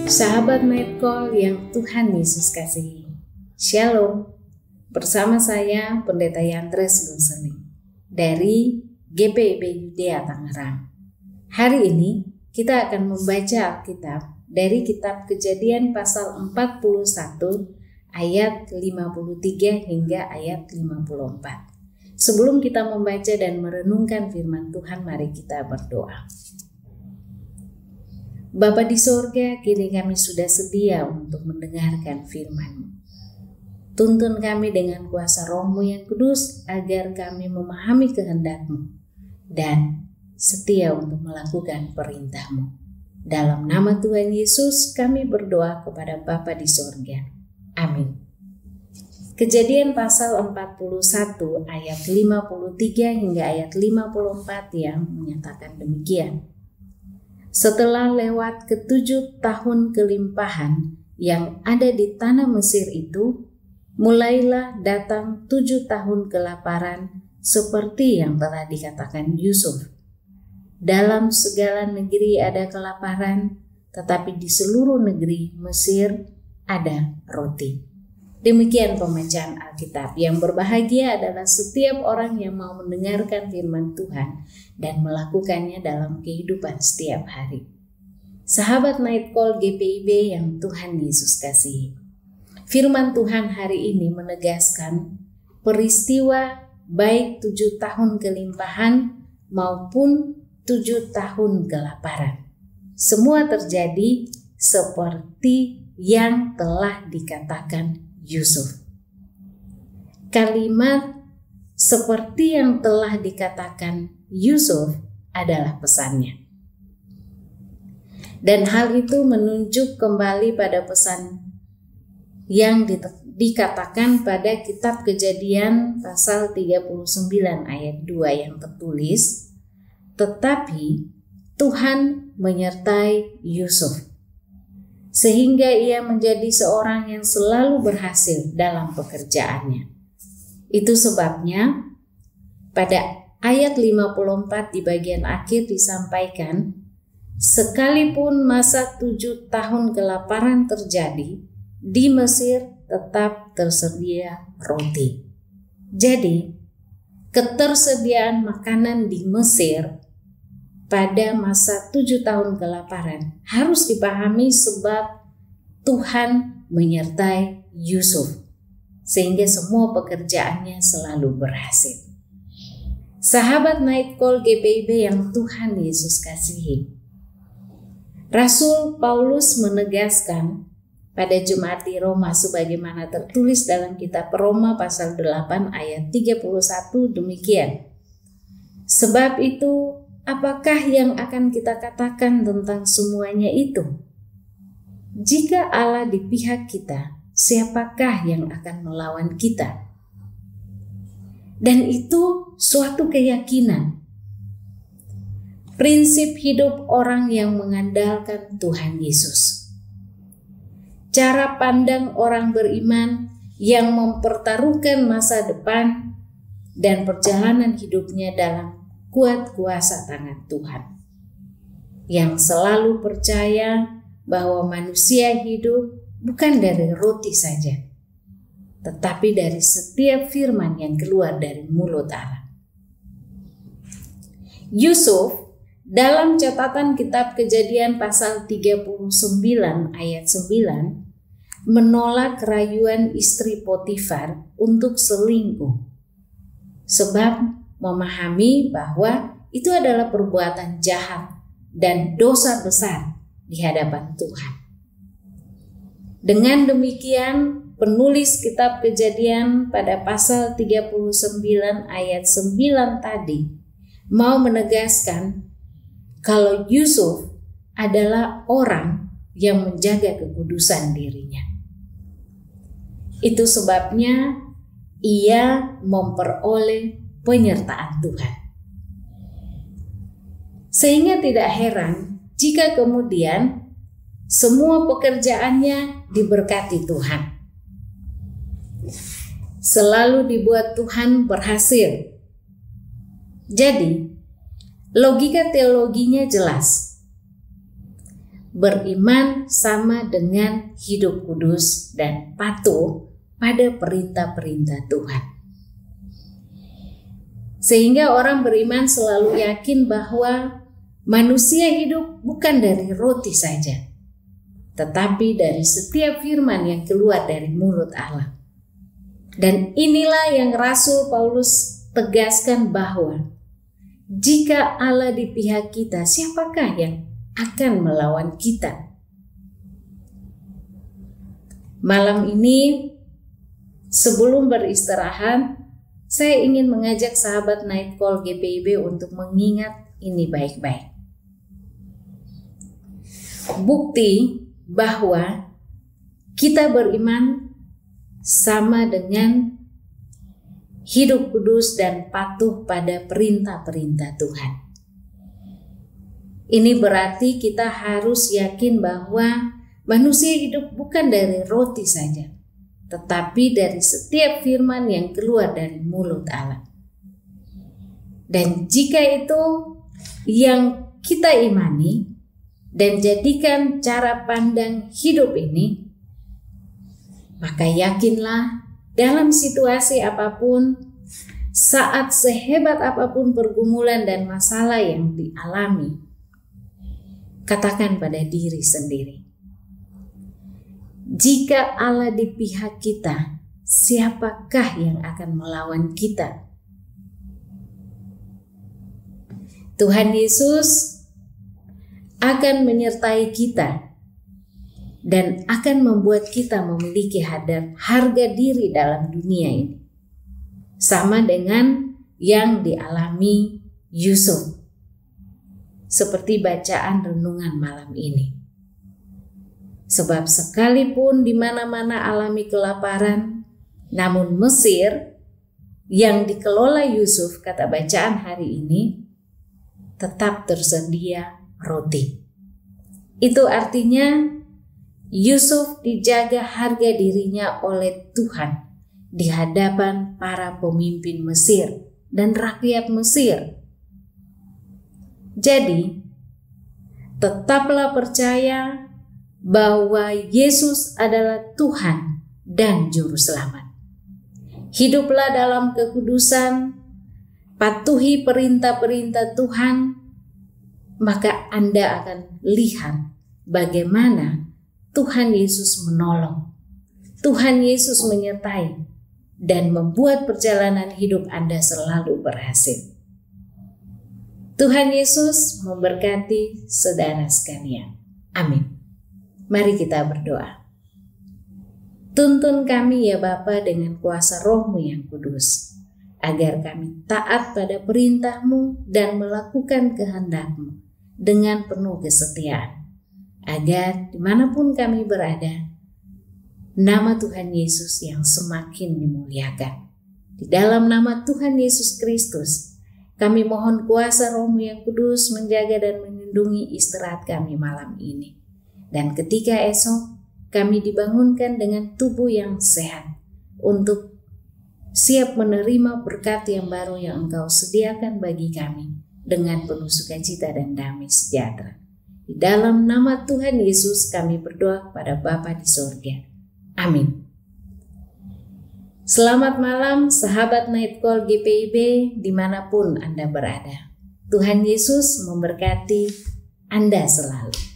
Sahabat Night Call yang Tuhan Yesus kasihi, Shalom. Bersama saya Pendeta Yandres Gulsening dari GPIB Yudea Tangerang. Hari ini kita akan membaca Alkitab dari kitab Kejadian pasal 41 ayat 53 hingga ayat 54. Sebelum kita membaca dan merenungkan firman Tuhan, mari kita berdoa. Bapa di sorga, kini kami sudah sedia untuk mendengarkan firman-Mu. Tuntun kami dengan kuasa Roh-Mu yang kudus, agar kami memahami kehendak-Mu dan setia untuk melakukan perintah-Mu. Dalam nama Tuhan Yesus, kami berdoa kepada Bapa di sorga. Amin. Kejadian pasal 41 ayat 53 hingga ayat 54 yang menyatakan demikian. Setelah lewat ke-7 tahun kelimpahan yang ada di tanah Mesir itu, mulailah datang 7 tahun kelaparan seperti yang telah dikatakan Yusuf. Dalam segala negeri ada kelaparan, tetapi di seluruh negeri Mesir ada roti. Demikian pembacaan Alkitab. Yang berbahagia adalah setiap orang yang mau mendengarkan firman Tuhan dan melakukannya dalam kehidupan setiap hari. Sahabat Night Call GPIB yang Tuhan Yesus kasihi. Firman Tuhan hari ini menegaskan peristiwa baik 7 tahun kelimpahan maupun 7 tahun kelaparan. Semua terjadi seperti yang telah dikatakan Yusuf. Kalimat seperti yang telah dikatakan Yusuf adalah pesannya. Dan hal itu menunjuk kembali pada pesan yang dikatakan pada kitab Kejadian pasal 39 ayat 2 yang tertulis, tetapi Tuhan menyertai Yusuf, sehingga ia menjadi seorang yang selalu berhasil dalam pekerjaannya. Itu sebabnya pada ayat 54 di bagian akhir disampaikan, sekalipun masa 7 tahun kelaparan terjadi, di Mesir tetap tersedia roti. Jadi, ketersediaan makanan di Mesir pada masa 7 tahun kelaparan harus dipahami sebab Tuhan menyertai Yusuf, sehingga semua pekerjaannya selalu berhasil. Sahabat Night Call GPIB yang Tuhan Yesus kasihi, Rasul Paulus menegaskan pada Jemaat di Roma sebagaimana tertulis dalam kitab Roma pasal 8 ayat 31 demikian. Sebab itu, apakah yang akan kita katakan tentang semuanya itu? Jika Allah di pihak kita, siapakah yang akan melawan kita? Dan itu suatu keyakinan. Prinsip hidup orang yang mengandalkan Tuhan Yesus. Cara pandang orang beriman yang mempertaruhkan masa depan dan perjalanan hidupnya dalam kuat kuasa tangan Tuhan, yang selalu percaya bahwa manusia hidup bukan dari roti saja, tetapi dari setiap firman yang keluar dari mulut Allah. Yusuf dalam catatan kitab Kejadian pasal 39 ayat 9 menolak rayuan istri Potifar untuk selingkuh, sebab memahami bahwa itu adalah perbuatan jahat dan dosa besar di hadapan Tuhan. Dengan demikian, penulis kitab Kejadian pada pasal 39 ayat 9 tadi mau menegaskan kalau Yusuf adalah orang yang menjaga kekudusan dirinya. Itu sebabnya ia memperoleh penyertaan Tuhan. Sehingga tidak heran jika kemudian semua pekerjaannya diberkati Tuhan. Selalu dibuat Tuhan berhasil. Jadi, logika teologinya jelas. beriman sama dengan hidup kudus dan patuh pada perintah-perintah Tuhan. Sehingga orang beriman selalu yakin bahwa manusia hidup bukan dari roti saja, tetapi dari setiap firman yang keluar dari mulut Allah. Dan inilah yang Rasul Paulus tegaskan bahwa jika Allah di pihak kita, siapakah yang akan melawan kita? Malam ini sebelum beristirahat, saya ingin mengajak sahabat Night Call GPIB untuk mengingat ini baik-baik. Bukti bahwa kita beriman sama dengan hidup kudus dan patuh pada perintah-perintah Tuhan. Ini berarti kita harus yakin bahwa manusia hidup bukan dari roti saja, tetapi dari setiap firman yang keluar dari mulut Allah. Dan jika itu yang kita imani dan jadikan cara pandang hidup ini, maka yakinlah dalam situasi apapun, saat sehebat apapun pergumulan dan masalah yang dialami, katakan pada diri sendiri, jika Allah di pihak kita, siapakah yang akan melawan kita? Tuhan Yesus akan menyertai kita dan akan membuat kita memiliki harga diri dalam dunia ini. Sama dengan yang dialami Yusuf. Seperti bacaan renungan malam ini. Sebab sekalipun di mana-mana alami kelaparan, namun Mesir yang dikelola Yusuf, kata bacaan hari ini, tetap tersedia roti. Itu artinya Yusuf dijaga harga dirinya oleh Tuhan di hadapan para pemimpin Mesir dan rakyat Mesir. Jadi, tetaplah percaya bahwa Yesus adalah Tuhan dan Juru Selamat. Hiduplah dalam kekudusan, patuhi perintah-perintah Tuhan, maka Anda akan lihat bagaimana Tuhan Yesus menolong, Tuhan Yesus menyertai, dan membuat perjalanan hidup Anda selalu berhasil. Tuhan Yesus memberkati saudara sekalian. Amin. Mari kita berdoa. Tuntun kami ya Bapa dengan kuasa Roh-Mu yang kudus, agar kami taat pada perintah-Mu dan melakukan kehendak-Mu dengan penuh kesetiaan, agar dimanapun kami berada, nama Tuhan Yesus yang semakin dimuliakan. Di dalam nama Tuhan Yesus Kristus, kami mohon kuasa Roh-Mu yang kudus menjaga dan melindungi istirahat kami malam ini. Dan ketika esok, kami dibangunkan dengan tubuh yang sehat untuk siap menerima berkat yang baru yang Engkau sediakan bagi kami dengan penuh sukacita dan damai sejahtera. Di dalam nama Tuhan Yesus kami berdoa pada Bapa di sorga. Amin. Selamat malam sahabat Night Call GPIB dimanapun Anda berada. Tuhan Yesus memberkati Anda selalu.